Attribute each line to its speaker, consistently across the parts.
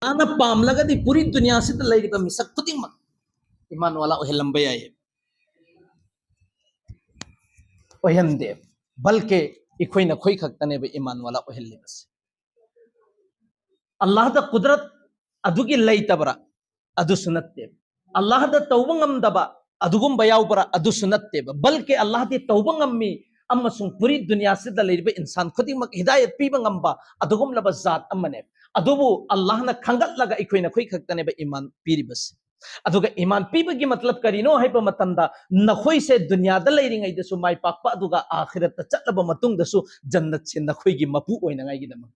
Speaker 1: ana pamlagadi puri dunya sida layriba misak khudimmak iman wala ohelamba yaye ohande balke ikoina khoi khaktane be iman wala ohellibas allah da qudrat adugi laytabra adu sunatte allah da tawbangam daba adugum bayawbra adu sunatte balke allah di tawbangam mi amasung puri dunya sida layriba insan khudimmak hidayat pibangamba adugum laba zat amane adubu allah na khangat laga ikoina khoi khaktane be iman piribas aduga iman pibagi matlab karino haipa matanda nakhoi se dunya da layring ai dasu mai pakpa aduga akhirat ta chatlaba matung dasu jannat se nakhoi gi mapu oina ngai gi damak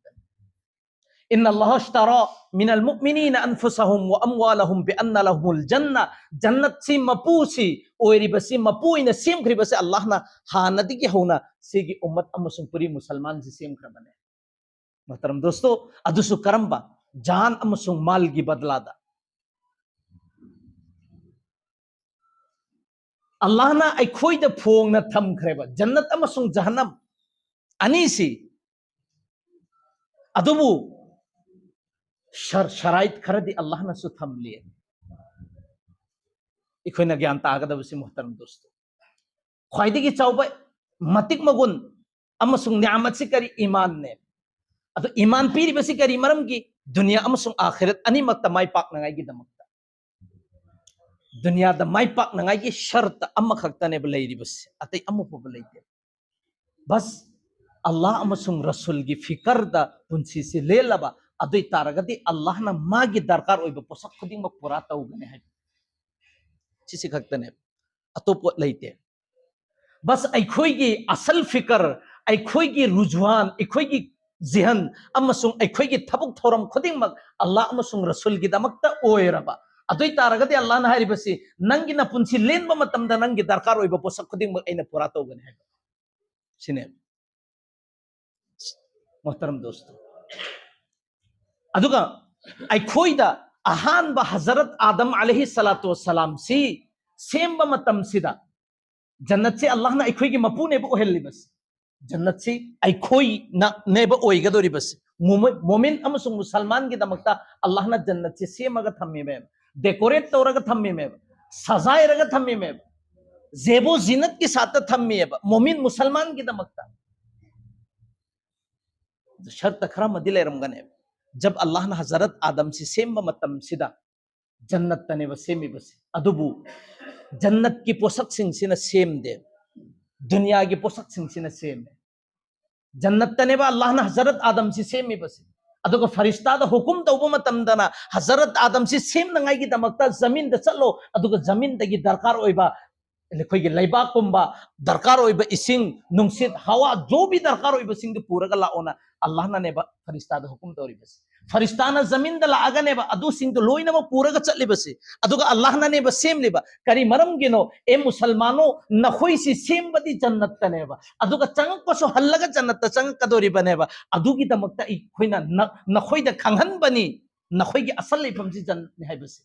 Speaker 1: inna allaha ashtara min almu'minina anfusahum wa amwalahum bi anna lahumul janna jannat si mapu si oiri basi mapu ina sim khri basi allah na hanadi gi hona sigi ummat amasung puri musalman si sim khrabane mahtaram dosto adusu karamba jaan amasung mal gi badlada Allah na aikoi da phong na tham khreba jannat amasung jahannam anisi adubu sharait kharadi Allah na su tham liye ikoi na gyan ta ga da bisi muhtaram dosto khwaidi gi chawba matik magun amasung ni'amat si kari iman ne adu iman piri basi kari maram gi dunya amasung akhirat ani makta mai pak na ngai gi damak dunia da mai pak na ngai gi shart amma khakta ne balai ribas atai amma po balai te bas Allah amasung rasul gi fikar da punsi si lelaba adui taragati Allah na magi darkar oiba posak khuding mak pura tau gane hai chisi khakta ne atop laite bas ai khoi gi asal fikar ai khoi gi rujwan ai khoi gi zihan amasung ai khoi gi thabuk thoram khuding mak Allah amasung rasul gi damakta oiraba adoi taragati Allah na hari basi nangi na punsi len ba matam da nangi darkar oiba posak khuding mak aina pura tau gane hai sine muhtaram dosto aduga ai khoida ahan ba hazrat adam alaihi salatu wassalam si semba matam sida jannat se Allah na ai khoi gi mapu ne ba ohelli bas jannat se ai khoi na ne ba oi ga dori bas mu'min amasung musalman gi damakta Allah na jannat se semaga thammi me decorate toraga thammi me sazae raga thammi me zebo zinat के साथ थम्मी है मोमिन मुसलमान की दमकता शर्त खरा मदिले रमगने जब अल्लाह ने हजरत आदम से सेम मतम सिदा जन्नत तने व सेमी बस अदुबु जन्नत की पोषक सिंह सिना सेम दे दुनिया की पोषक सिंह सिना सेम है जन्नत तने व अल्लाह ने हजरत आदम से सेमी बस अदुगा फरिश्ता दा हुकुम तौबा मतम दना हजरत आदम से सेम नंगाई की दमकता जमीन द चलो अदुगा जमीन दगी दरकार ओइबा लेखोई लैबा कुंबा दरकार ओइबा इसिंग नुंसित हवा जो भी दरकार ओइबा सिंग पूरा लाओना अल्लाह ना ने फरिश्ता दा हुकुम तौरी बस फरिश्ता ना जमीन दा लागा ने अदु सिंग तो लोई ना पूरा चले बस अदुगा अल्लाह ना ने सेम लेबा करी मरम गिनो ए मुसलमानो नखोई सी सेम बदी जन्नत तने अदुगा चंग पसो हल्लगा जन्नत चंग कदोरी बनेबा अदुगी दमकता इ खोइना नखोई दा खंगहन बनी नखोई की असल लेफम सी जन्नत ने है बस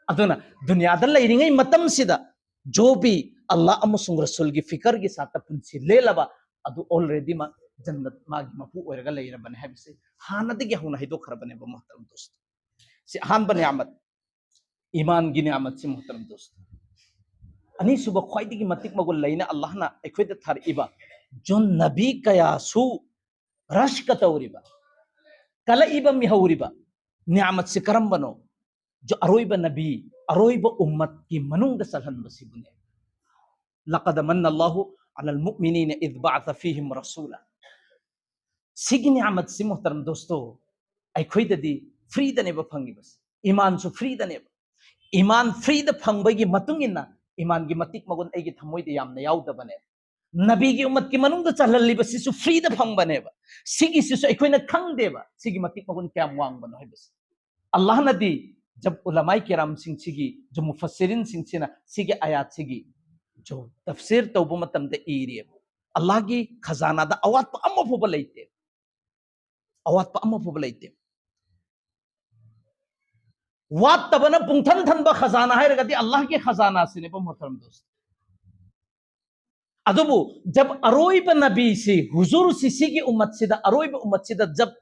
Speaker 1: अदुना दुनिया दा लैरिंगै मतम सिदा जो भी अल्लाह अमसुंग रसूल की फिकर के साथ पुंसी ले लबा अदु ऑलरेडी मा जन्नत मागी मपु ओरगा लेरा बने है बिसे हानद के हुना हिदो खर बने मोहतरम दोस्त से हान बने आमत ईमान की नियामत से मोहतरम दोस्त अनि सुबह ख्वाइदी की मतिक मगुल लेना अल्लाह ना एखोद थर इबा जो नबी कया सु रश कतौरिबा कल इबा मिहौरिबा नियामत से करम बनो जो अरोइबा नबी अरोइबा उम्मत की मनुंग सलहन बसिबुने लक़द मन्ना अल्लाहु अलल मुमिनीन इज़ बअथ फीहिम रसूला सिगी नियामत से मोहतरम दोस्तों अखोइददी फ्री दने फंगी बस ईमान सु फ्री दने ईमान फ्री द फंगबगी मतुंगिना ईमान की मतिक मगुन एगी थमोइद यामना याउदबने नबी की उम्मत की मनुंग चललिबा सिसु फ्री द फंगबनेबा सिगी सिसु अखोइना खंगदेबा सिगी मतिक मगुन क्या वांग बनो है बस अल्लाह नदी जब उलमाई किराम सिंह सिगी जो मुफस्सिरिन सिंह सिना सिगी आयात सिगी जो तफसीर तौबा मतम दे इरिय अल्लाह की खजाना दा अवात प अम्मा फुबा लैते अवात प अम्मा फुबा लैते वात तबना पुंथन थन बा खजाना है रगति अल्लाह के खजाना सिने प मोहतरम दोस्त अदबु जब अरोइब नबी से हुजूर सिसी की उम्मत सिदा अरोइब उम्मत सिदा जब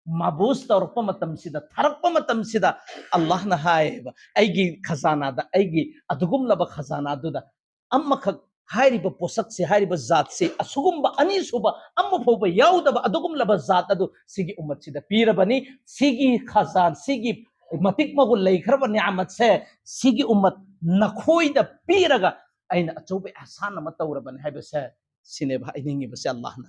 Speaker 1: mabus tawrpa matam sida tharakpa matam sida Allah na haeba aigi khazana da aigi adugum laba khazana duda amma khak hairiba posak se hairiba zat se asugumba ani suba amma phoba yaudaba adugum laba zat adu sigi ummat sida pirabani sigi khazan sigi matik magul leikhra ni'amat se sigi ummat nakhoida piraga aina achobe ahsan ma tawraban haiba se sineba ainingi base Allah na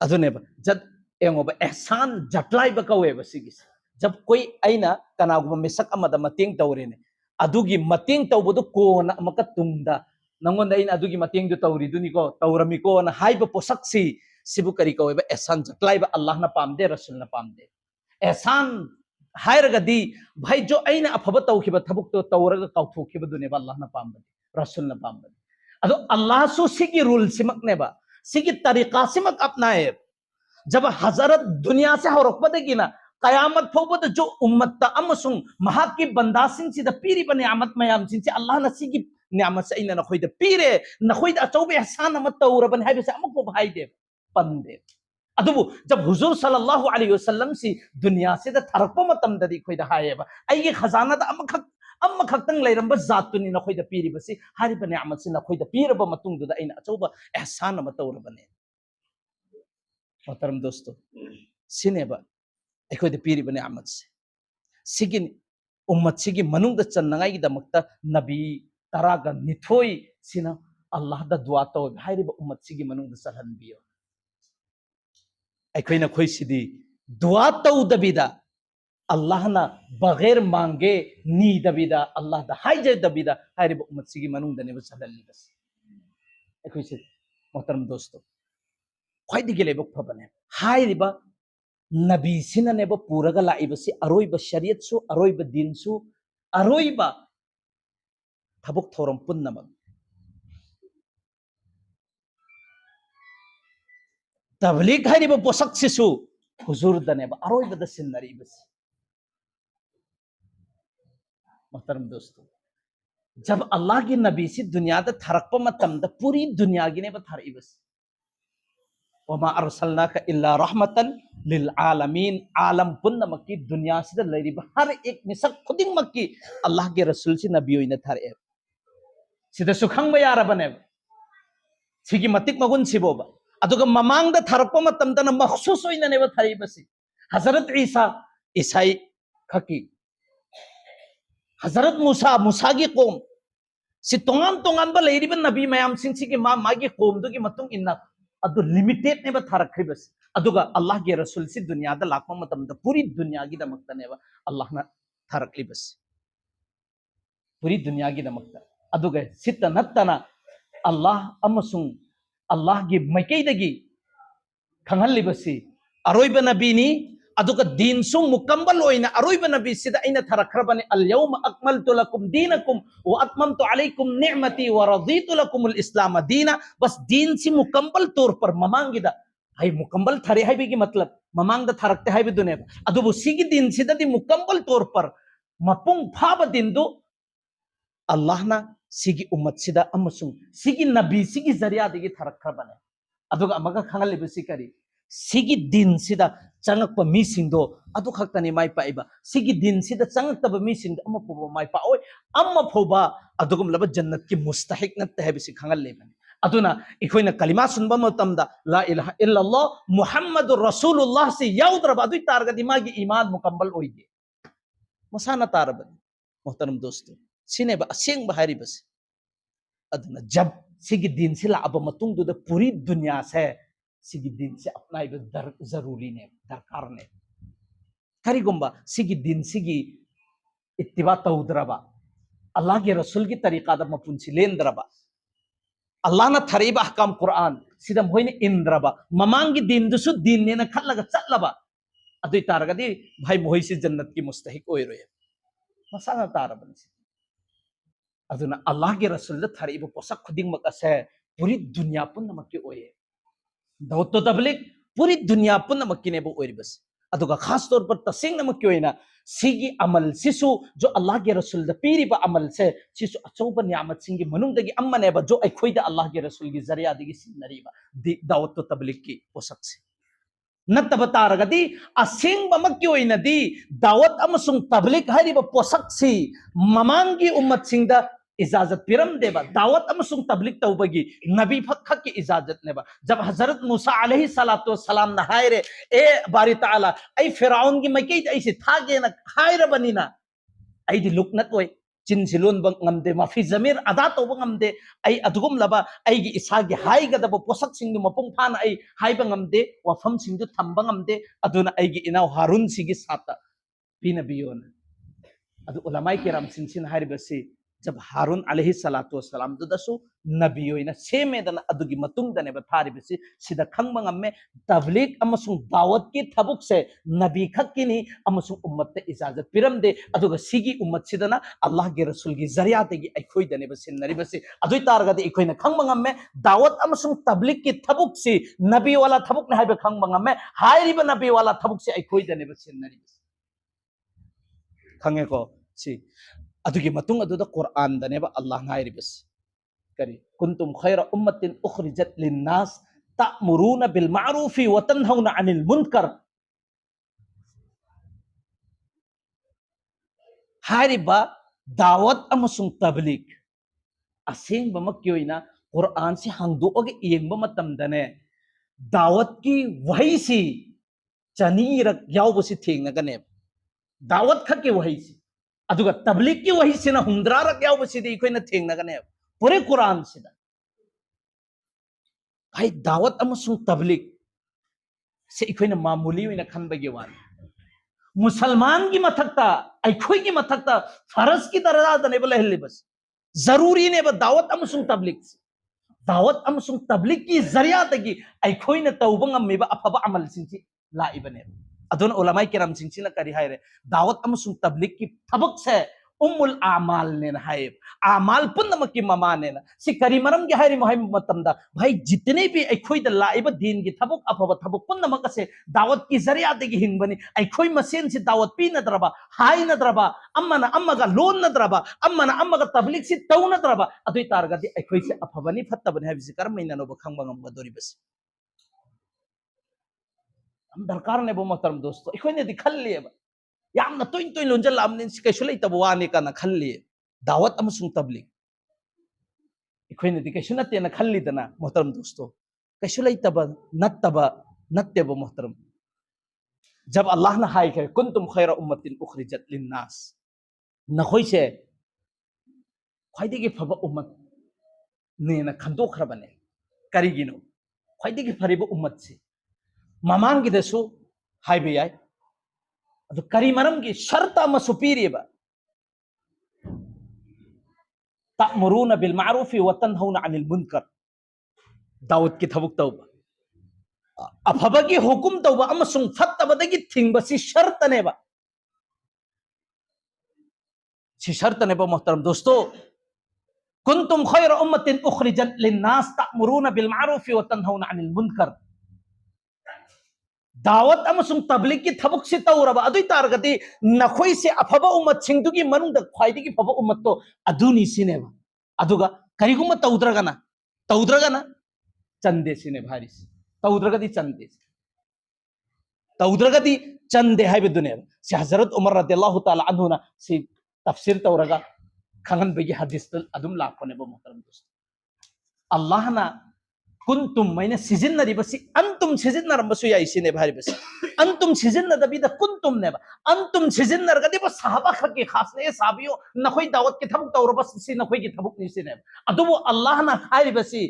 Speaker 1: अदुने जब एंगोब एहसान जटलाई बकवे बसिगिस जब कोई आइना कनागुब मिसक अमद मतेंग तौरेने अदुगी मतेंग तौबदु कोना अमक तुंगदा नंगोंद आइना अदुगी मतेंग दु तौरिदुनिको तौरमिको ना HYBE पोसक्सी सिबु करी कवे एहसान जटलाई बा अल्लाह ना पामदे रसूल ना पामदे एहसान हायरगदी भाई जो आइना अफब तौखिब थबुक तो तौरग काउथोखिबदुने बा अल्लाह ना पामदे रसूल ना पामदे अदो अल्लाह सु सिगी रूल सिमकने बा सिगी तरीका सिमक अपनाए जब हजरत दुनिया से होरकपदगी ना कयामत फोबद जो उम्मत अमसुंग महाकी बंदासिंग सिदा पीरी बने आमत मयाम सिंचे अल्लाह न सिगी नियामत से इना नखोइद पीरे नखोइद अचौबे एहसान अमत तौरबन हाइबे से अमक पो भाइदे पंदे अदुबु जब हुजूर सल्लल्लाहु अलैहि वसल्लम सी दुनिया से द थरप मतम ददी खोइद हायेबा अइगे खजाना द अम्म खक्तंग लेरंब जातुनी नखोइद पीरी बसी हारिब नियामत से नखोइद पीरब मतुंग दुदा इना अचौबा एहसान अमत तौरबने मोहतरम दोस्तों सिनेबा अखोइद पीरिब नियामत से सिगी उम्मत सिगी मनुंग द चन्नगाई गी दमक्ता नबी तरागा निथोई सिना अल्लाह द दुआ तो हारिब उम्मत सिगी मनुंग द सलहन बियो अखोइना खोइ सिदी दुआ तो दबिदा अल्लाह ना बगैर मांगे नी दबिदा अल्लाह द हाइजे दबिदा हारिब उम्मत सिगी मनुंग द नेब सलहन बस अखोइ से मोहतरम दोस्तों ख्वाइदिगे लेब फबने हाइरिबा नबी सिननेब पूरगा लाइबसी अरोइबा शरीयत सु अरोइबा दिन सु अरोइबा थबुक थौरम पुन्नमक तबलीग हाइरिबा पोसक सिसु हुजूर दनेब अरोइबा द सिन्नरीबसी मोहतरम दोस्तों जब अल्लाह की नबी सी दुनिया द थरकप मतम द पूरी दुनिया की नेब थरईबसी वमा अरसलनाका इल्ला रहमतन लिल आलमीन आलम पुन्नमकी दुनिया से लैरिब हर एक मिसक खुदिंग मक्की अल्लाह के रसूल से नबी होइना थारे सिदा सुखंग यारबने सिगी मतिक मगुन सिबोबा अदुगा ममांग द थरप मतम दन मखसूस होइना नेब थारिबसी हजरत ईसाई खकी हजरत मूसा की कौम सि तोंगान तोंगान बा लैरिब नबी मयाम सिंग सिगी मागी कौम दुगी मतुंग इन्ना अदु लिमिटेड नेब थारखरिबस अदुगा अल्लाह के रसूल सी दुनिया द लाखम मतम द पूरी दुनिया की दमकता नेब अल्लाह ना थारखलिबस पूरी दुनिया की दमकता अदुगा सित नत्तना अल्लाह अमसुंग अल्लाह की मैकैदगी खंगलिबसी अरोइब नबीनी अदुगा दीन सु मुकम्मल होइना अरोइब नबी सिदा इना थारखरबने अल यौम अकमलतु लकुम दीनकुम व अतममतु अलैकुम निअमती व रदीतु लकुमुल इस्लाम दीना बस दीन सी मुकम्मल तौर पर ममांगिदा भाई मुकम्मल थारे हाइबे की मतलब ममांग द थारकते हाइबे दुने अदुबु सिगी दीन सिदा दी मुकम्मल तौर पर मपुंग फाब दिन दो अल्लाह ना सिगी उम्मत सिदा अमसुंग सिगी नबी सिगी जरिया देगी थारखरबने अदुगा अमगा खंगलिबसी करी सिगी दिन सिदा चंगक मीसिंदो अदु खक्तनी माइ पाइबा सिगी दिन सिदा चंगतब मीसिंद अम फोबा माइ पाओय अम फोबा अदुगम लब जन्नत की मुस्तहिक नत है बिसि खंगल लेबन अदुना इखोइना कलिमा सुनबा मतमदा ला इलाहा इल्लल्लाह मुहम्मदुर रसूलुल्लाह से याउद्रब अदु तारगदी मागी ईमान मुकम्मल ओइगे मसाना तारब मोहतरम दोस्तों सिनेबा असेंग बहारी बस अदुना जब सिगी दिन से ला अब मतुंग दुद पूरी दुनिया से सिगी दिन से अपना जरूरी ने दरकार ने करीगुम्बा सिगी दिन सिगी इत्तिबा तौद्रबा अल्लाह के रसूल की तरीका द मपुंसी लेंद्रबा अल्लाह ना थरीबा हकाम कुरान सिदम होइने इंद्रबा ममांगी दिन दुसु दिन ने न खल्लगा चल्लबा अदुई तारगदी भाई मोहिसी जन्नत की मुस्तहिक ओइरोय मसाना तारबन अदुना अल्लाह के रसूल द थरीबा पोसक खुदिंग मकसे पूरी दुनिया पुन्नमकी ओये दौतो तबलीग पूरी दुनिया पुन्नमकी नेबो ओइरिबस अदुगा खास तौर पर तसिंग नमक क्यों ना सिगी अमल सिसु जो अल्लाह के रसूल द पीरी बा अमल से सिसु अचौब नियामत सिंगी मनुंग दगी अम्मने बा जो अखोइदा अल्लाह के रसूल की जरिया दगी सिनरी बा दावत तो तबलीग की पोसक से नत्तब तारगदी असिंग बमक की ओइनदी दावत अमसुंग तबलीग हरिब पोसक सी ममांग की उम्मत सिंग द इजाजत पिरम देबा दावत अमसुंग तबलीग तौबगी नबी फक की इजाजत नेबा जब हजरत मूसा अलैहि सलातो सलाम न हायरे ए बारी ताला आई फिरौन की मकै ऐसे थागे न हायरे बनिना आई दि लुकनत ओय चिन सिलोन बंग ngamde mafi zamir ada to ngamde ai adugum laba ai gi isa gi hai ga da posak sing du mapung phan ai hai ba ngamde wafam sing du thamba ngamde aduna ai gi inaw harun sigi sata pina biyon adu ulamai kiram sing sin hari basi जब हारून अलैहि सलातु वसलाम दुदसु नबी होइना सेमेदन अदुगी मतुंग दने बथारि बिसि सिदा खंगबंग अम्मे तबलीग अमसुंग दावत की थबुक से नबी खक्किनी अमसुंग उम्मत ते इजाजत पिरम दे अदुगा सिगी उम्मत सिदना अल्लाह के रसूल की जरिया तेगी अखोइ दने बसि नरि बसि अदुइ तारगदि इखोइना खंगबंग अम्मे दावत अमसुंग तबलीग की थबुक से नबी वाला थबुक ने हाइबे खंगबंग अम्मे हाइरिबा नबी वाला थबुक से अखोइ दने बसि नरि बसि खंगे को सी अदुगी मतुंग अदुदा कुरान दनेबा अल्लाह नाइरिबस करी कुंतुम खैर उम्मतिन उखरिजत लिन्नास तअमुरूना बिल मारूफी व तनहौना अनिल मुनकर हारिबा दावत अमसुंग तबलीग असेंग बमक क्योइना कुरान से हंगदोगे येंगबा मतम दने दावत की वही सी चनीरक यावबसी थेंगनगने दावत खके वही सी अदुगा तबलीग की वही सिना हुंद्रारक यावबसीदी इखोइना थेंगनगने पूरे कुरान सिदा भाई दावत अमसुंग तबलीग से इखोइना मामूली होइना खनबगे वान मुसलमान की मथकता अखोइ की मथकता फरज की दरजा दने बले हल्ली बस जरूरी ने ब दावत अमसुंग तबलीग दावत अमसुंग तबलीग की जरिया तगी अखोइना तौबंग अम्मेबा अफबा अमल सिंची लाइबने अदुन उलमाई किराम सिंचिना करी हायरे दावत अमसुंग तबलीग की थबक से उम्मुल आमाल ने हाय आमाल पुन्नमक की ममा ने सि करी मरम के हायरी मोहम मतमदा भाई जितने भी अखोइ द लाइब दीन की थबक अफबा थबक पुन्नमक से दावत की जरिया तगी हिंगबनी अखोइ मसेन से दावत पी नद्रबा हाय नद्रबा अम्मना अम्मगा लोन नद्रबा अम्मना अम्मगा तबलीग से तौ नद्रबा अदुइ तारगदी अखोइ से अफबनी फत्तबनी हाबिसि करम मैना नो बखंगबंगम बदोरी बस हम दरकार ने बो मोहतरम दोस्तों इखोइने दि खल्लिएबा यामना तोइन तोइन लोंजल लामने कैसु लैतब वाने काना खल्ली दावत अमसुंग तबलीग इखोइने दि कैसु नतेना खल्लीदना मोहतरम दोस्तों कैसु लैतब नत्तेब मोहतरम जब अल्लाह ने हाय करे कुंतुम खैर उम्मतिन उखरिजत लिन्नास नखोइ से ख्वाइदिगे फबा उम्मत नेना खंदोखरबने करिगिनो ख्वाइदिगे फरिबा उम्मत से ममांगिदसु हायबे याय अदु करी मरम की शर्त अम सुपीरियबा तअमुरूना बिल मारूफी व तनहौना अनिल मुनकर दाऊद की थबुक तौबा अफबगी हुकुम तौबा अमसुंग फत्तबदगी थिंगबसी शर्त नेबा सी शर्त नेबा मोहतरम दोस्तों कुंतुम खैर उम्मतिन उखरिजत लिन्नास तअमुरूना बिल मारूफी व तनहौना अनिल मुनकर दावत अमसुंग तबलीग की थबुक से तौरबा अदुइ तारगदी नखोइ से अफबा उम्मत सिंगदुगी मनुंग ख्वाइदिगी फबा उम्मत तो अदुनी सिनेबा अदुगा करिगुम तौद्रगना चंदे सिने भारिस तौद्रगदी चंदे हाइबे दुने से हजरत उमर रदियल्लाहु ताला अन्हुना से तफसीर तौरगा खंगन बेगी हदीस अदुम लाखने बो मोहतरम दोस्त अल्लाह ना कुंतुम मैंने सीजन नरी बसी अंतुम सीजन नरम बसु या इसी ने भारी बस अंतुम सीजन न दबी द कुंतुम ने अंतुम सीजन नर गदे बस सहाबा खके खास ने साबियो न कोई दावत के थबुक तौर बस सी न कोई की थबुक नहीं से ने अदो वो अल्लाह ना खाई बसी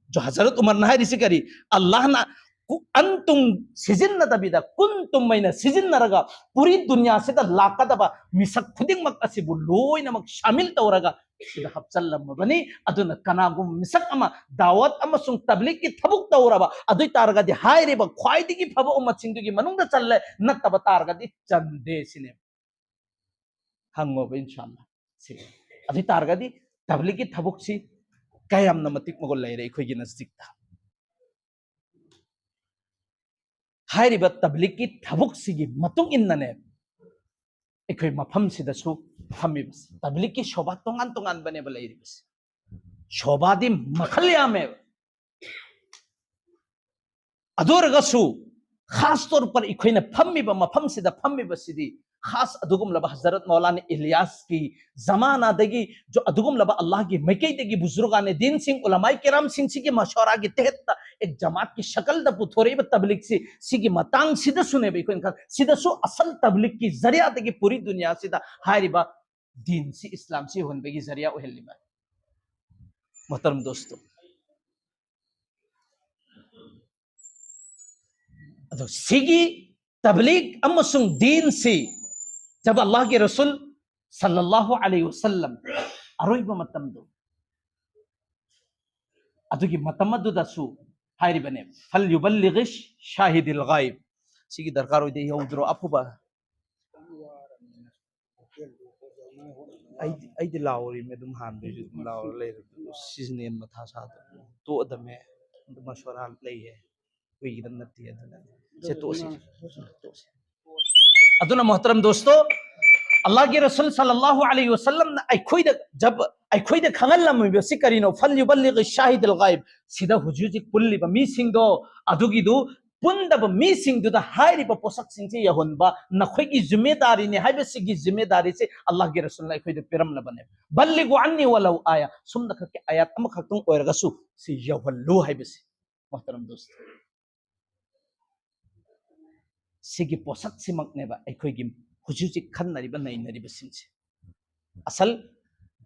Speaker 1: जो हजरत उमर ना है करी अल्लाह ना अंतुम सीजन न दबी द कुंतुम मैंने सीजन नरगा पूरी दुनिया से द लाकदबा मिसक खुदिंग मक असिबु लोय नमक शामिल तौरगा हब्चल्लमबनी अदुना कनागुम मिसक अमा दावत अमसुंग तबलीग की थबुक तौरबा अदुइ तारगदी हायरेबा ख्वाइदिगी फबा उम्मत सिंगदुगी मनुंगदा चल्ले नत्तब तारगदी चंदे सिने हंगोब इंशाअल्लाह से अदुइ तारगदी तबलीग की थबुक सी कयामना मतिक मगोल लैरे इखोइगी नजदीकता हायरिबा तबलीग की थबुक सिगी मतुंग इन्नने एखोय मफम सिदसु फमिबस तबलीग की शोभा तोंगान तोंगान बने बलैरिबस शोभा दी मखल यामे अदोरगसु खास तौर पर इखोय ने फमिबा मफम सिदा फमिबा सिदी खास अदुगुम लबा हजरत मौलाना इलियास की जमाना देगी जो अदुगुम लबा अल्लाह की मकई देगी बुजुर्गान दीन सिंह उलमाए किराम सिंह सी की मशवरा के तहत एक जमात की शक्ल द पुथोरे ब तबलीग सी की मतांग सीधा सुने बे कोन सीधा सु असल तबलीग की जरिया देगी पूरी दुनिया सीधा हारिबा दीन सी इस्लाम सी होन बेगी जरिया ओहलिमा मोहतरम दोस्तों अदो सिगी तबलीग अमसुंग दीन सी जब अल्लाह के रसूल सल्लल्लाहु अलैहि वसल्लम अरोइबा मतमदो अदुगी मतमदुदसु हायरिबने फल युबल्लिगिश शाहिदिल गायब सिगी दरकार होइदे यौद्रो अफुबा आई लाउरी में दुम हान दे लाउर ले सीजन मथा सा तो अदमे मशवरा ले है कोई गिरन नती है से तो अदुना मोहतरम दोस्तों अल्लाह के रसूल सल्लल्लाहु अलैहि वसल्लम ने अखोइद जब अखोइद खंगलम से करिनो फल युबल्लिग शाहिदुल गायब सिदा हुजूजी पुल्लिबा मी सिंगदो अदुगिदु पुंदब मी सिंगदुदा हाइरिबा पोसक सिंगसे यहोनबा नखोइगी जिम्मेदारी ने हाइबसिगी जिम्मेदारी से अल्लाह के रसूल ने अखोइद पिरम लबने बल्लिगु अन्नी वलौ आया सुमद खके आयात अम खक्तुं ओरगसु से यहल्लु हाइबसि मोहतरम दोस्त सिगी पोसक सिमकनेबा अखोइगी हुजूजी खन्नरिबा नैनरिबा सिंगसे असल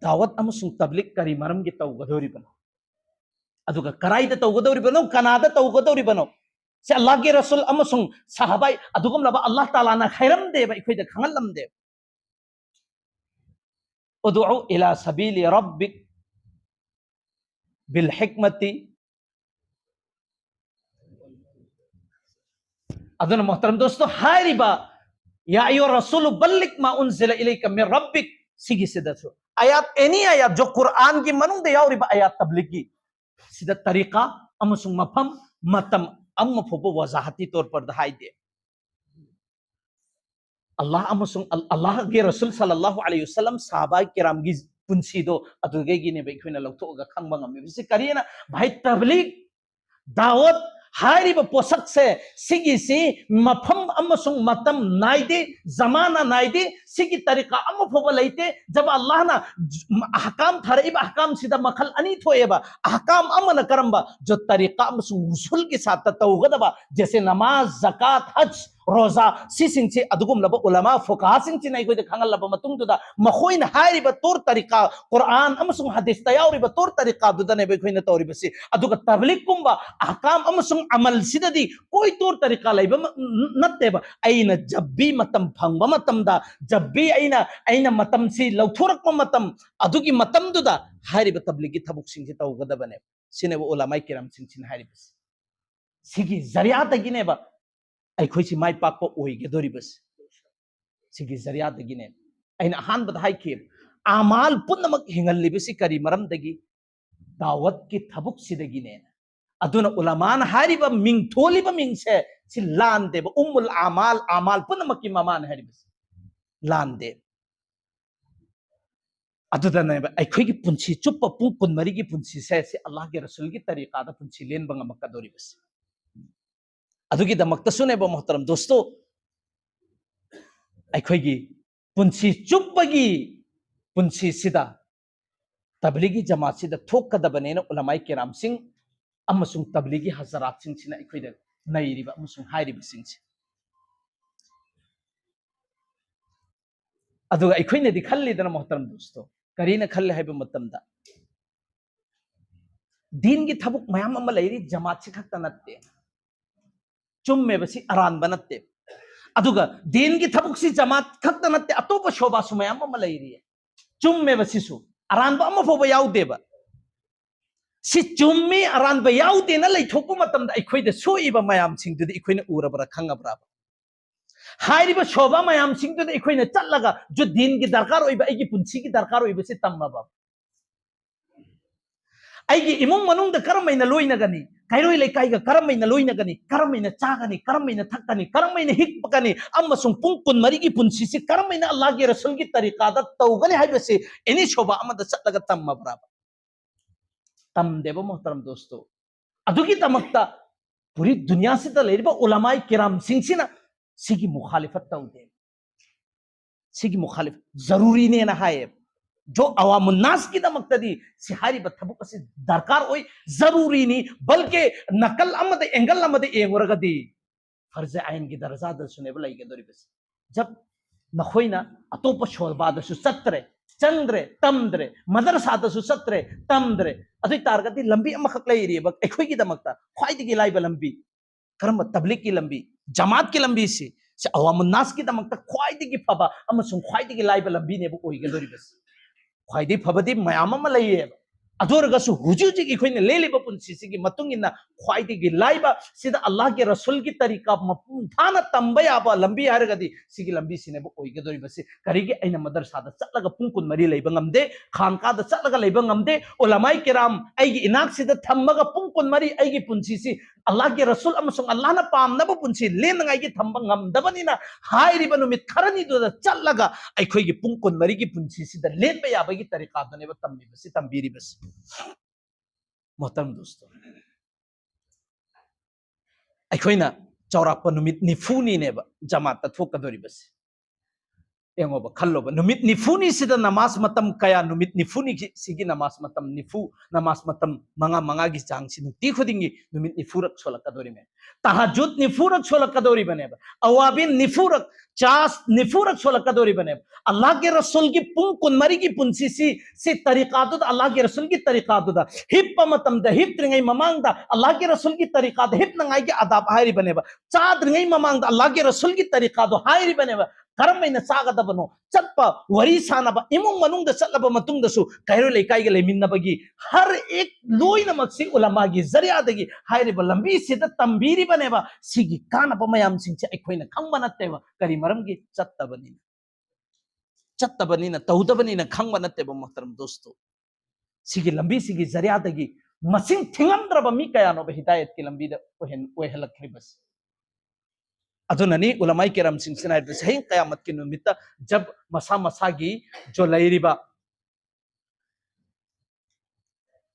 Speaker 1: दावत अमसुंग तबलीग करी मरम गे तौगदोरिबनो अदुगा कराइदा तौगदोरिबनो कनादा तौगदोरिबनो से अल्लाह के रसूल अमसुंग साहबाई अदुगम लबा अल्लाह ताला ना खैरम देबा इखोइदा खंगलम दे उदउ इला सबील रब्बिक बिल हिकमती अदुना मोहतरम दोस्तों हारिबा या अय्युहर रसूल बल्लिग मा उनजिला इलैका मिन रब्बिक सिगी सिदसु आयात एनी आयात जो कुरान की मनुंग दे यावरिबा आयात तबलीग की सिदा तरीका अमसुंग मफम मतम अम्म फोबो वजाहती तौर पर दहाई दे अल्लाह अमसुंग अल्लाह के रसूल सल्लल्लाहु अलैहि वसल्लम साहबा किराम की पुंसी दो अदुगे गी ने बेखिना लौथोगा खंगबा ngam से करिए ना भाई तबलीग दावत हारिबा पोसक से सिगी सी मफम अमसुंग मतम नाइदे जमाना नाइदे सिगी तरीका अम फोबा लैते जब अल्लाह ना अहकाम थरइबा अहकाम सीधा मखल अनी थोएबा अहकाम अमन करम्बा जो तरीका अमसुंग उसूल के साथ तौगदबा जैसे नमाज ज़कात हज रोजा सिसिंग से अदुगुम लब उलमा फुकाहा सिंग चिनाई कोई खंगल लब मतुंग दुदा मखोइन हारिबा तौर तरीका कुरान अमसुंग हदीस तयाउरिबा तौर तरीका दुदा ने बेखोइन तौरिबा से अदुगा तबलीग कुंबा अहकाम अमसुंग अमल सिददी कोई तौर तरीका लैबा नत्तेबा अइना जब भी मतम फंगबा मतमदा जब भी अइना मतम से लौथोरक मतम अदुगी मतम दुदा हारिबा तबलीगी थबुक सिंग से तौगदबने सिने वो उलमा किराम सिंग चिन हारिबा सिगी जरिया तगिनेबा अखोइसी माइ पाकपा ओइगेदोरिबस सिगी जरिया दगिने अइना हान बधाई के आमाल पुनमक हिंगल्लिबसी करी मरमदगी दावत की थबुक सिदगिने अदुना उलमान हारिबा मिंग थोलिबा मिंग से सि लान देब उम्मुल आमाल पुनमक की ममान हारिबस लान दे अदुदने अखोइगी पुंसी चुप्पा पुंग पुनमरी की पुंसी से अल्लाह के रसूल की तरीका दा पुंसी लेन बंगमकदोरिबस अदुगी दमक्तसुने बो मोहतरम दोस्तों अखोइगी पुंसी चुप्पगी पुंसी सिदा तबलीगी जमात सिदा थोकदबनेना उलमाई किराम सिंह अमसुंग तबलीगी हजरात सिंह सिना अखोइदा नैरिबा अमसुंग हारिबा सिंह से अदुगा अखोइना दि खल्लिदना मोहतरम दोस्तों करीना खल्ले हाइबा मतमदा दीन की थबुक मयाम अमा लैरि जमात से खक्ता नत्ते चुम्मे बसी अरान बनते अदुगा दीन की थबुक सी जमात खक्ता नत्ते अतोप शोभा सुमयाम अमा लैरि चुम्मे बसीसु अरान बा अमा फोबा याउदेबा सि चुम्मी अरान बा याउदे ना लैथोकु मतमदा अखोइदा सोइबा मयाम सिंगदुदि अखोइना उरबरा खंगबरा हाइरिबा शोभा मयाम सिंगदुदि अखोइना चल्लगा जो दीन की दरकार होइबा एगी पुंसी की दरकार होइबा से तम्माबा ꯑꯩꯒꯤ ꯏꯃꯨꯡ ꯃꯅꯨꯡꯗ ꯀꯔꯝꯃꯥꯏꯅ ꯂꯣꯏꯅꯒꯅꯤ ꯀꯩꯔꯣꯏ ꯂꯩꯀꯥꯏꯒ ꯀꯔꯝꯃꯥꯏꯅ ꯂꯣꯏꯅꯒꯅꯤ ꯀꯔꯝꯃꯥꯏꯅ ꯆꯥꯒꯅꯤ ꯀꯔꯝꯃꯥꯏꯅ ꯊꯛꯀꯅꯤ ꯀꯔꯝꯃꯥꯏꯅ ꯍꯤꯛꯄꯒꯅꯤ ꯑꯃꯁꯨꯡ ꯄꯨꯡ 14ꯒꯤ ꯄꯨꯟꯁꯤꯁꯤ ꯀꯔꯝꯃꯥꯏꯅ ꯑꯜꯂꯥꯍꯒꯤ ꯔꯁꯨꯜꯒꯤ ꯇꯔꯤꯀꯥꯗ ꯇꯧꯒꯅꯤ ꯍꯥꯏꯕꯁꯤ ꯑꯦꯅꯤ ꯁꯣꯕꯥ ꯑꯃꯗ ꯆꯠꯂꯒ ꯇꯝꯃꯕ꯭ꯔꯥꯕ ꯇꯝꯗꯦꯕ ꯃꯣꯍꯇꯔꯝ ꯗꯣꯁꯇꯣ ꯑꯗꯨꯒꯤ ꯗꯃꯛꯇ पूरी दुनिया से लेरिबा उलमाए किराम सिंगसिना सिगी मुखालिफत तौदे सिगी मुखालिफ जरूरी ने ना हाय जो अवामुन नास की दमक्तदी सिहारी बथबुक से दरकार होय जरूरी नहीं बल्कि नकल अमद एंगल अमद एंगरगदी फर्ज आइन की दर्जा द सुनेब लाइगे दोरी बस जब नखोइना अतोप शोलबाद सु सत्रे चंद्रे तमद्रे मदरसा दसु सत्रे तमद्रे अदुई तारगदी लंबी अमखक लेरिबा एखोई की दमक्ता ख्वाइदगी लाइबा लंबी कर्म तबलीग की लंबी जमात की लंबी से अवामुन नास की दमक्ता ख्वाइदगी फबा अमसुं ख्वाइदगी लाइबा लंबी ने ओइगे दोरी बस ख्वाइदगी फबदी मयाम अमा लइए अदोरगसु हुजुजी की खोइने लेलिबा पुंसिसिगी मतुंगिना ख्वाइदगी लाइबा सिदा अल्लाह के रसूल की तरीका मपुं थाना तंबा याबा लंबी हारगदी सिगी लंबी सिने ओइगे दोरी बस करिगे अइना मदरसादा चलगा पुंग 13 लेबा ngamde खानकादा चलगा लेबा ngamde उलमाई किराम अइगी इनाक सिदा थम्मगा पुंग 13 अइगी पुंसिसि अल्लाह के रसूल अमसुंग अल्लाह ना पामनबा पुंसि लेनगाइगी थम्बा ngamdabani na हाइरिबा नुमित खरनी दुदा चलगा अइखोइगी पुंग 13 की पुंसिसिदा लेनबा याबगी तरीका दनेबा तम्बी बस तंबीरी बस मोहतरम दोस्तों अखोइना चौरापा नुमित निफुनी नेबा जमात थोकदोरी बस एंगोबा खल्लोबा नुमित निफुनी सिदा नमाज मतम कया नुमित निफुनी सिगी नमाज मतम निफु नमाज मतम मंगा मंगा की चांग सि नुति खुदिंगी नुमित निफुरक सोलकदोरी में तहज्जुद निफुरक सोलकदोरी बनेबा अवाबिन निफुरक चास निफुरक सोलकदोरी बनेबा अल्लाह के रसूल की पुंग 13 की पुंसिसि से तरीकादुद अल्लाह के रसूल की तरीकादुदा हिप मतम द हिप त्रिंगै ममांगदा अल्लाह के रसूल की तरीकाद हिप नंगाई के आदाब हायरी बनेबा चाद्रिंगै ममांगदा अल्लाह के रसूल की तरीकादो हायरी बनेबा करमैना चागदबनो चटपा वरी सानबा इमुंग मनुंग द चलबा मतुंग दसु कैरो लेकाई के लेमिनबगी हर एक लोइनमक सि उलमा की जरियादगी हायरिबा लंबी सिदा तंबीरी बनेबा सिगी कानबा मयाम सिंचे अखोइना खंगबा नत्तेबा करी मरमगी चत्तबनीना तौदबनीना खंगबा नत्तेबा मोहतरम दोस्तों सिगी लंबी सिगी जरियादगी मसिंग थिंगमद्रबा मी कयानोबा हिदायत की लंबी द ओहलखरिबस अदुननी उलमाई किराम सिंगसिना सही कयामत की नुमित जब मसा मसा की जो लैरिबा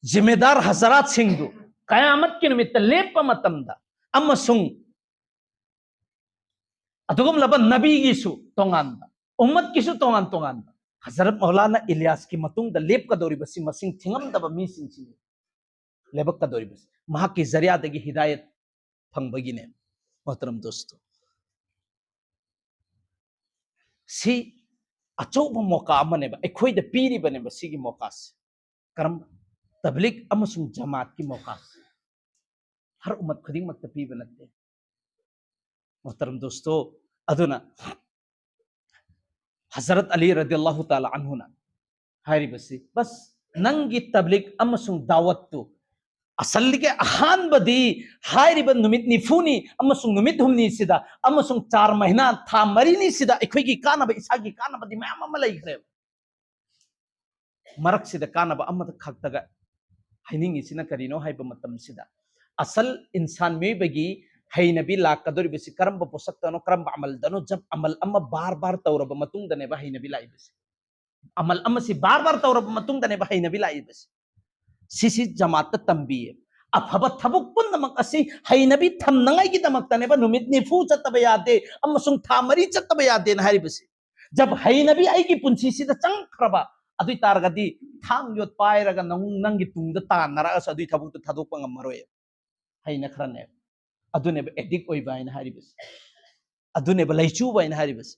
Speaker 1: जिम्मेदार हजरात सिंगदु कयामत की नुमित लेप मतमदा अमसुंग अदुगम लब नबी गिसु तोंगानबा उम्मत किसु तोंगान तोंगानबा हजरत मौलाना इलियास की मतुंग द लेप कदोरिबसि मसिंग थिंगमदबा मी सिंगसिनि लेबक कदोरिबस महा की जरियादगी हिदायत फंगबगिने मोहतरम दोस्तों सी अचौब मौका अमनेबा अखोइद पीरिबनेबा सिगी मौकास करम तबलीग अमसुंग जमात की मौकास हर उम्मत खुदिंग मत पीबा नत्ते मोहतरम दोस्तों अदुना हजरत अली रदियल्लाहु ताला अन्हुना हारिबसी बस नंगी तबलीग अमसुंग दावत तो असल के अहान बदी हारिबन नुमित निफुनी अमसुंग नुमित हुमनी सिदा अमसुंग 4 महीना था मरीनी सिदा इखोगी कानबा इसागी कानबदी मयाम अमा लैखरे मरक सिदा कानबा अमद खक्तगा हाइनिंगी सिना करिनो हाइबा मतम सिदा असल इंसान में बगी हैनबी लाकदोरी बिसि करम पोसक्तनो करम अमल दनो जब अमल अमा बार बार तौरब मतुंग दने बा हैनबी लाइबसी अमल अमा सि बार बार तौरब मतुंग दने बा हैनबी लाइबसी सिसी जमात तंबिये अफब थबुक पुनमक असि हैनबी थमनंगाई की दमक्तनेबा नुमित निफु चतबा यादे अमसुंग थामरी चतबा यादे न हारिबसी जब हैनबी आई की पुंसी सिदा चंखरबा अदुई तारगदी थांग योत पायरगा नंगी तुंग द तानरा अस अदुई थबुक थदोक ngamaroy हैन खरने अदुनेबा एडिक ओइबा इन हारिबसी अदुनेबा लैचु बाइन हारिबसी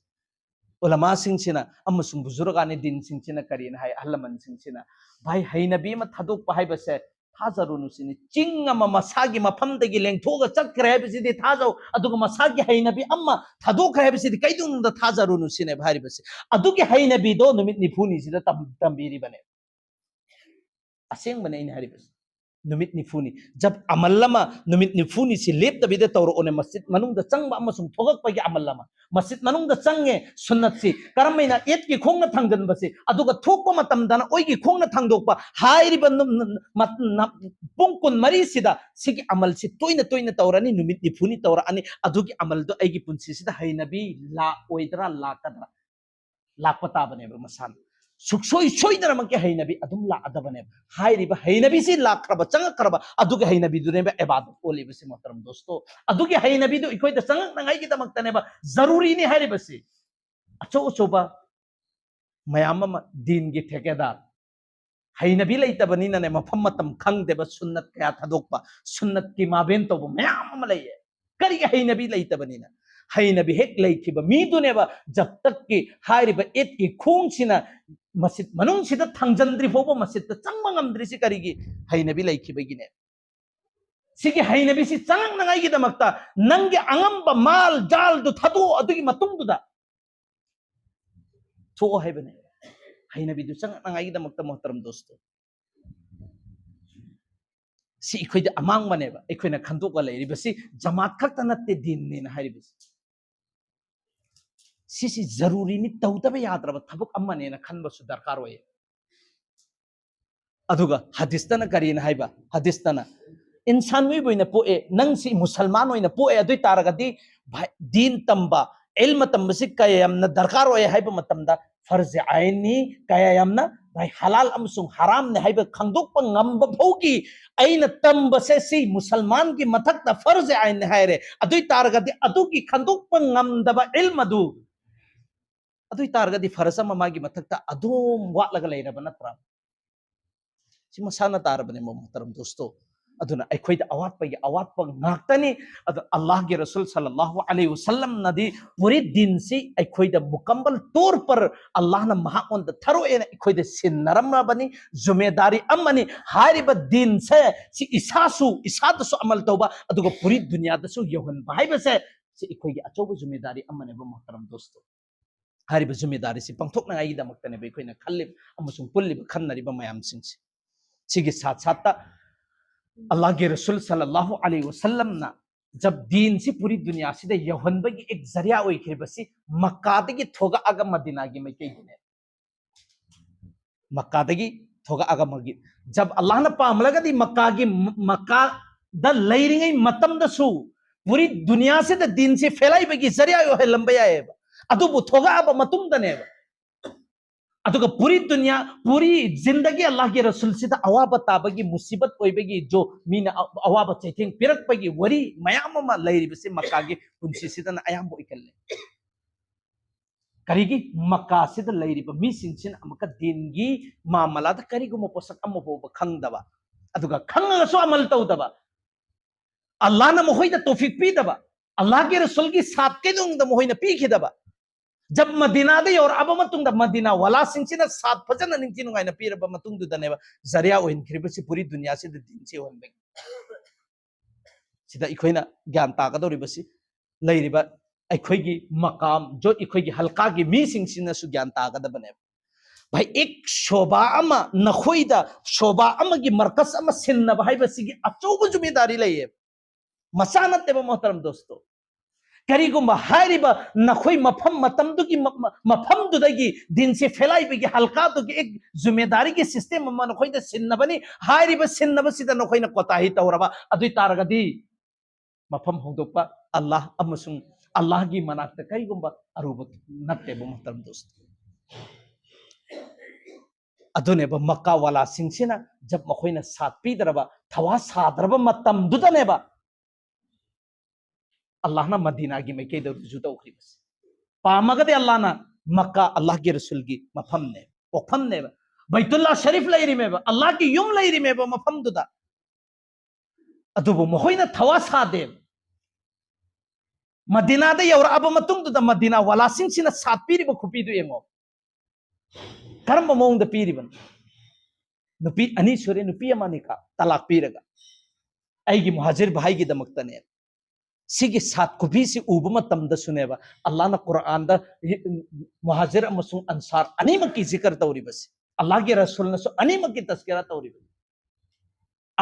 Speaker 1: उलमा सिंगसिना अमसुंग बुजुर्गाने दिन सिंगसिना करिन हाय अहलमन सिंगसिना भाई हैनबी म थदोक पाहाइबसे थाजरुनुसिनि चिंग अमा मसागी मफमदगी लेंथोगा चक्रे हाइबसिदि थाजौ अदुग मसागी हैनबी अम्मा थदोक हाइबसिदि कैदुंदा थाजरुनुसिने हारिबसी अदुगी हैनबी दो नुमित निफुनि सिदा तंबीरी बने असेंग बने इन हारिबसी नुमित निफुनी जब अमल लमा नुमित निफुनी से लेप तबिदे तौर ओने मस्जिद मनुंग द चंग बा अमसुंग थोगक पगे अमल लमा मस्जिद मनुंग द चंगे सुन्नत से करमैना एत की खोंग न थांगन बसे अदुगा थोकप मतम दना ओई की खोंग न थांगदोकपा हाइरिबा पुंग कुन मरी सिदा सिगी अमल से तोइना तौरानी नुमित निफुनी तौरानी अदुगी अमल दो ऐगी पुंसी सिदा हैनबी ला ओइदरा ला कदरा लापता बने मसान सुखसोई सोइदर मके हैनबी अदुम ला अदबने हाइरिबा हैनबी से लाखरबा चंगखरबा अदुगे हैनबी दुने बे इबादत ओलिबे से मोहतरम दोस्तों अदुगे हैनबी दो इकोइ द चंग नंगाई की दमकतने बा जरूरी नि हाइरिबे से अचो अचोबा मयाम दीन की ठेकेदार हैनबी लैतबनी ने मफम मतम खंगदेबा सुन्नत कया थदोकपा सुन्नत की माबेन तो मयाम लैये करी हैनबी लैतबनी ना हैनबी हेक लैखिबा मीदुनेबा जब तक की हाइरिबा एत की खोंगसिना मस्जिद मनुंग सिदा थांजंद्री फोबो मस्जिद त चंग मंगमद्री से करीगी हैनबी लैखिबगिने सिगी हैनबी से चंग नंगाई की दमकता नंगे अंगम माल जाल दु थदो अदुगी मतुंग दुदा थो हैबने हैनबी दु चंग नंगाई की दमकता मोहतरम दोस्तों सी इखोइद अमांग मनेबा इखोइना खंदोक लैरिबसी जमात खक्ता नत्ते दिन ने हाइरिबसी सिसी जरूरी नि तौदबे याद्रबा थबक अम्मने न खनबसु दरकार होय अदुगा हदीसतना करीन हाइबा हदीसतना इंसान वे बोइना पोए नंग सी मुसलमान होइना पोए अदुइ तारगदी दीन तंबा इल्म तंबसी कयमना दरकार होय हाइबा मतमदा फर्ज आइनी कयमना भाई हलाल अमसुंग हराम ने हाइबा खंदोक ngamba भौगी अइन तंबसे सी मुसलमान की मथक ता फर्ज आइन हायरे अदुइ तारगदी अदुगी खंदोक ngamdaba इल्म दु अदुइ तारगदी फर्ज मागी मथक ता अदुम वाटलगा लैरबा नत्रा सी मसाना तारबने मोहतरम दोस्तों अदुना अखोइद अवात नाक्तनी अल्लाह के रसूल सल्लल्लाहु अलैहि वसल्लम नदी पूरे दिन से अखोइद मुकम्मल तौर पर अल्लाह न महाओन द थरो एन अखोइद सिन्नरमबनी जिम्मेदारी अमनी हारिब दिन से सी इसादसु अमल तौबा अदुगा पूरी दुनिया दसु यहन बाइबसे सी अखोइग अचौब जिम्मेदारी अमने मोहतरम दोस्तों हारिब जिम्मेदारी से पंथोकनाई दमकतने बेखोइना खल्लिब अमसुंग पुल्लिब खन्नरिब मयाम सिंगसे सिगे साथ साथ अल्लाह के रसूल सल्लल्लाहु अलैहि वसल्लम ना जब दीन से पूरी दुनिया से यौहनबगी एक जरिया ओइखिबसी मक्कादगी थोगा आगा मदीनागी में केगिने मक्कादगी थोगा आगा मगी जब अल्लाह ने पामलगदी मक्का द लैरिंगै मतम दसु पूरी दुनिया से द दीन से फैलाइबगी जरिया यो है लंबया है अदुबु थोगा अब मतुम दने अदुगा पूरी दुनिया पूरी जिंदगी अल्लाह के रसूल से अवाब ताबगी मुसीबत ओइबगी जो मीना अवाब चैथिंग पिरकपगी वरी मयाम मा लैरिबसे मक्का की पुंसी सिदन अयाम ओइकल्ले करीगी मक्का सिद लैरिब मी सिंसिन अमका दिनगी मामला द करीगुम पोसक अमबो खंगदबा अदुगा खंगसो अमल तौदबा अल्लाह न मोहइद तौफीक पीदबा अल्लाह के रसूल की साथ के दुंग द मोहइना पीखिदबा जब मदीना दे और अब मतुंग मदीना वाला सिंचिना साथ फजन निंचिन गाइना पीरब मतुंग दुदनेबा जरिया ओइन खरिबसी पूरी दुनिया से दिन से होनबे सिदा इखोइना ज्ञान तागदोरिबसी लैरिबा अखोइगी मकाम जो इखोइगी हल्का की मी सिंचिना सु ज्ञान तागदबने भाई एक शोभा अमा नखोइदा शोभा अमा की मरकज अमा सिन्नब हाइबसी अचौब जिम्मेदारी लैये मसानतेबा मोहतरम दोस्तों करीगुम्बा हारिबा नखोई मफम मतमदुगी मफमदुदगी दिन से फैलाइबगी हल्कादुगी एक जिम्मेदारी के सिस्टम अमा नखोइदा सिन्नबनी हारिबा सिन्नबसिदा नखोइना कोताही तौरबा अदुइ तारगदी मफम होदोपा अल्लाह अमसुंग अल्लाह की मनाक्ता करीगुम्बा अरुब नत्तेबा मोहतरम दोस्त अदुनेबा मक्का वाला सिंगसिना जब मखोइना साथ पीदरबा थवा सादरबा मतमदुदनेबा अल्लाह ना मदीना की में केदर जुदा उखरीबस पामगदे अल्लाह ना मक्का अल्लाह के रसूल की मफम ने ओफम ने बैतुल्लाह शरीफ लैरी में अल्लाह की युम लैरी में मफम दुदा अदुबु मोहइना थवा सादे मदीना दे और अब मतुंग दुदा मदीना वाला सिंसिना सात पीरी ब खुपी दु एमो करम मोंग द पीरी बन नुपी अनि सुरे नुपी अमानिका तलाक पीरगा ऐगी मुहाजिर भाई की दमकतने सिगे सात कुबी से उबम तमद सुनेबा अल्लाह ना कुरान दा मुहाजिर अमसुंग अंसार अनिम की जिक्र तौरी बस अल्लाह के रसूल ने सो अनिम की तस्करा तौरी बस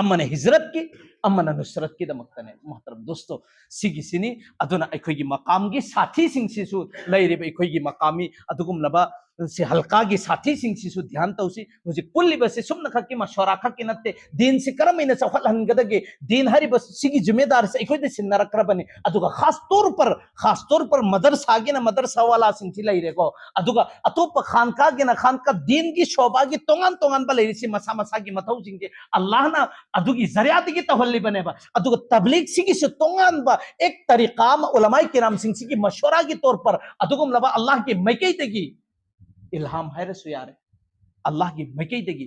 Speaker 1: अमन हिजरत की अमन नुसरत की दमक्तने मोहतरम दोस्तों सिगिसिनी अदुना अखोगी मकाम की साथी सिंगसिसु लैरिबे अखोगी मकामी अदुगुम लबा से हल्का की साथी सिंगसिसु ध्यान तौसी मुझे पुल्ली बसे सुमन खकी मशवरा खकी नते दिन से करम इन सफल हनगदगे दिन हरि बस सिगी जिम्मेदार से अखोई दे सिन्नर करबने अदुगा खास तौर पर मदरसा के ना मदरसा वाला सिंगसि लैरेको अदुगा अतोप खानका के ना खानका दिन की शोभा की तोंगान तोंगान बा लैरिसि मसा मसा की मथौ सिंगे अल्लाह ना अदुगी जरियात की तवल्ली बने बा अदुगा तबलीग सिगी से तोंगान बा एक तरीका उलमाए किराम सिंगसि की मशवरा के तौर पर अदुगम लबा अल्लाह की मैकई देगी इल्हाम है रसू यार अल्लाह की मैकई देगी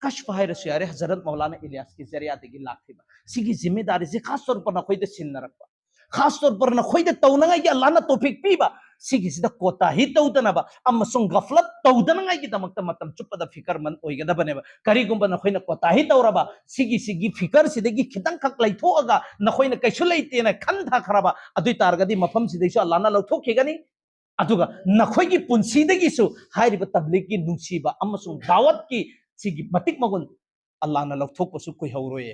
Speaker 1: कश्फ है रसू यार हजरत मौलाना इलियास की जरिया देगी लाखी बा सिगी जिम्मेदारी से खास तौर पर ना खोई दे सिन रखबा खास तौर पर ना खोई दे तौनंगाई की अल्लाह ना तौफीक पीबा सिगी सिदा कोता ही तौदनबा अमसुंग गफलत तौदनंगाई की दमकता मतम चुपदा फिकर मन ओइगदबनेबा करिगुंबा ना खोइना कोता ही तौरबा सिगी फिकर सिदगी खितंग खक लैथोगा ना खोइना कैसु लैतेना खंधा खराबा अदुई तारगदी मफम सिदैसु अल्लाह ना लौथोखेगनी अदुगा नखोई पुंसीदगिसु हारिबा तबलीग की नुंसीबा अमसुंग दावत की सिगी मतिक मगुन अल्लाह ना लौथोकपसु कोई हौरोए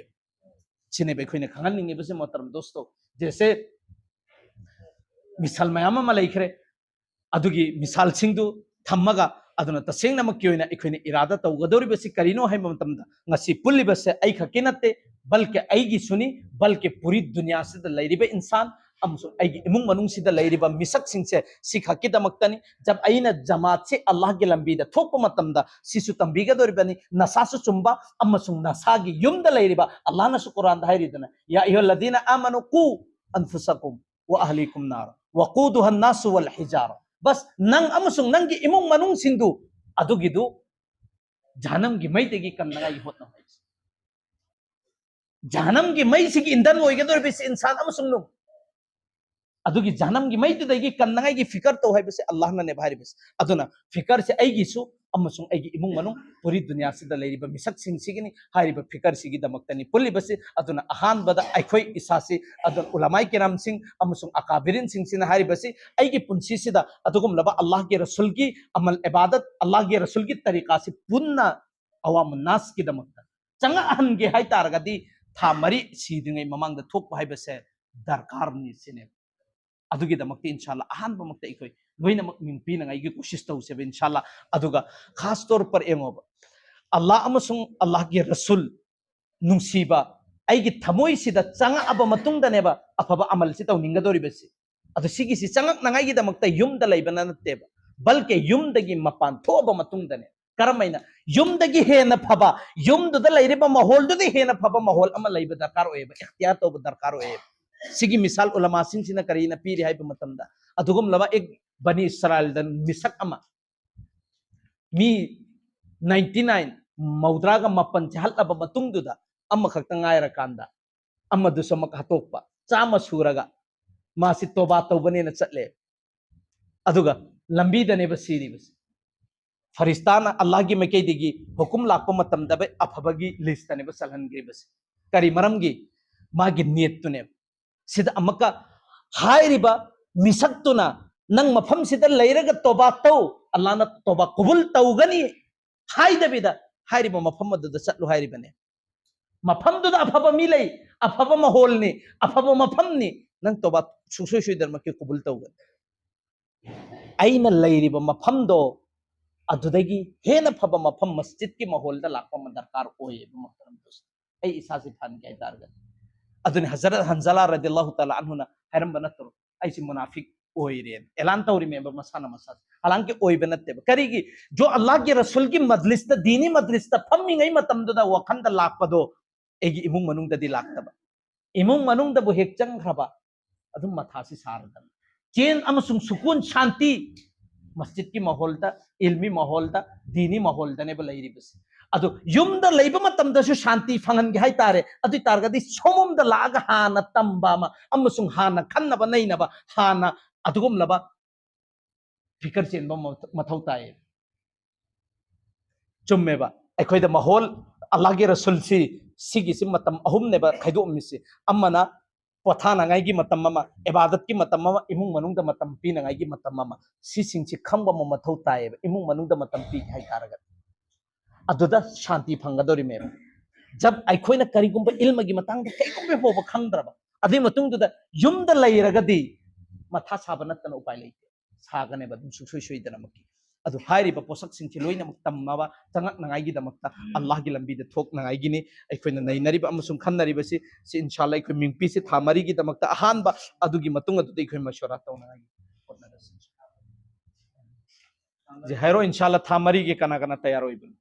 Speaker 1: सिने बेखोइने खंगनिंगे बसे मोहतरम दोस्तों जैसे मिसाल मयाम अमा लैखरे अदुगी मिसाल सिंगदु थम्मगा अदुना तसेंगनमक्की ओइना अखोइने इरादा तौगदौरिबसि करिनो हाइबा मतमदा ngasi पुल्लिबसे ऐ खक्की नत्ते बल्कि ऐगी सुनी बल्कि पूरी दुनिया से लैरिबे इंसान अमसुंग ऐगी इमुंग मनुंग सिदा लैरिबा मिसक सिंगसे सिखक्कीदमक्तनी जब ऐना जमात से अल्लाह के लंबीदा थोप मतमदा सिसु तंबीगदौरिबनी नसासु चुंबा अमसुंग नसागी युमदा लैरिबा अल्लाह नसु कुरान हाइरिदना या अय्युहल्लदीना आमनु कु अनफुसकुम व अहलीकुम नार वक़ूदुहा अन्नासु वल हिजारा बस नंग अमसुंग नंगी इमुंग मनुंग सिंदु अदुगिदु जहन्नम की मई तेगी कन्नगाई होतना है जहन्नम की मई सिगी इंधन ओइगदौर बिस इंसान अमसुंग नु अदुगी जहन्नम की मई तेगी कन्नगाई की फिकर तो है बिस अल्लाह ने भारी बिस अदुना फिकर से ऐगिसु अमसुंग ऐगी इमुंग मनुंग पूरी दुनिया से लैरिबा मिसक सिंग सिगिनी हारिबा फिकर सिगी दमक्तनी पुल्ली बसे अदुना अहान बदा अखोई इसासी अदुन उलमाई किराम सिंग अमसुंग अकाबिरिन सिंग सिना हारिबसे ऐगी पुंसी सिदा अदुगुम लबा अल्लाह के रसूल की अमल इबादत अल्लाह के रसूल की तरीका से पुन्ना अवाम नास की दमक्ता चंगा अहन के हाय तारगदी था मरी सीदिंगै ममांग द थोक हाइबसे दरकार नि सिने अदुगी दमक्ति इंशाल्लाह अहान बमक्ता इखोई लोइनमक मिंग पीनंगाई की कोशिश तौसेबे इंशाल्लाह अदुगा खास तौर पर एमोबा अल्लाह अमसुंग अल्लाह के रसूल नुंसीबा ऐगी थमोई सिदा चंगा अब मतुंगदनेबा अफबा अमल सि तौनिंगदोरिबेसि अदु सिगिसि चंगक नंगाई दमक्ता युमदा लैबना नत्तेबा बल्कि युमदगी मपान थोबा मतुंगदने करमैना युमदगी हेना फबा युमदुदा लैरिबा माहौलदुदा हेना फबा माहौल अमा लैबा दरकार ओएबा इख्तियार तौबा दरकार ओएबा सिगी मिसाल उलमा सिंसिना करीना पीरि हाइबा मतमदा अदुगुम लबा एक बनी इसराइल दन मिसक अमा मी 99 मौद्रागा मपन चहलबा मतुंगदुदा अम्मा खक्ता ngairakanदा अम्मा दुसम हतोकपा चामा सूरगा मासी तोबा तौबनेना चटले अदुगा लंबी दनेबा सीरीबस फरिस्ताना अल्लाह की मैकई दिगी हुकुम लाकपा मतमदबे अफबगी लिस्ट तनेबा सलहनग्रीबस करी मरमगी मागी नियतुने सिदा अमका हाइरिबा मिसक्तुना नंग मफम सिदा लैरगा तोबा तौ अल्लाह ना तोबा कबूल तौगनी हाइदबिदा हाइरिबा मफम दद चटलु हाइरिबने मफम दुदा अफबा मिलै अफबा माहौलनी अफबा मफमनी नंग तोबा सुसुई सुई दरमके कबूल तौगन आइना लैरिबा मफमदो अदुदगी हेना फबा मफम मस्जिद की माहौल दा लाकपा दरकार ओए मोहतरम दोस्त ऐ इसासी फान के तारगा अदुने हजरत हंजला रदियल्लाहु ताला अन्हुना हैरम बनतरो ऐसी मुनाफिक ओइरेन ऐलान तौरी में मसाना मसा हालांकि ओइ बनते करीगी जो अल्लाह के रसूल की मजलिस ता दीनी मजलिस ता फम्मी गई मतम दा वखन दा लाकपदो एगी इमुंग मनुंग ददी लाकतबा इमुंग मनुंग दबु हेक्चंग खबा अदुम मथासी सारदन चेन अमसुंग सुकून शांति मस्जिद की माहौल दा इल्मी माहौल दा दीनी माहौल दने बलैरी बस अदु युमदा लैबा मतमदसु शांति फंगन गे हाय तारे अदु तारगदी सोमम दा लाग हाना तंबा मा अमसुंग हाना खन्नबा नैनबा हाना अदुगुम लबा फिकर चेनबा मथौ ताए चुम्मेबा अखोइदा माहौल अल्लाह के रसूल सिगी सि मतम अहुम नेबा खैदो मिसि अम्मना पोथानांगाई की मतम मा इबादत की मतम मा इमुंग मनुंग दा मतम पीनांगाई की मतम मा सिंगसि खंबा मा मथौ ताए इमुंग मनुंग दा मतम पी हाय तारगा अदुदा शांति फंगदोरि मे जब अखोइना करिगुंबा इल्म की मतंग कईगुंबे होबा खंद्रबा अदि मतुंगदुदा युमदा लैरगदी मथा साबा नत्तन उपाय लेते सागने बदुम सुसुई सुइदना मक्की अदु हाइरिबा पोसक सिंथि लोइना मक तम्माबा चंगक नंगाइगी दमक्ता अल्लाह की लंबी दे थोक नंगाइगिनी अखोइना नैनरिबा अमसुम खन्नरिबसी सि इंशाल्लाह अखोइ मिंगपी से थामरी की दमक्ता अहानबा अदुगी मतुंग अदुदे अखोइ मशवरा तौनागी जी हाइरो इंशाल्लाह थामरी के कना कना तैयार होइबन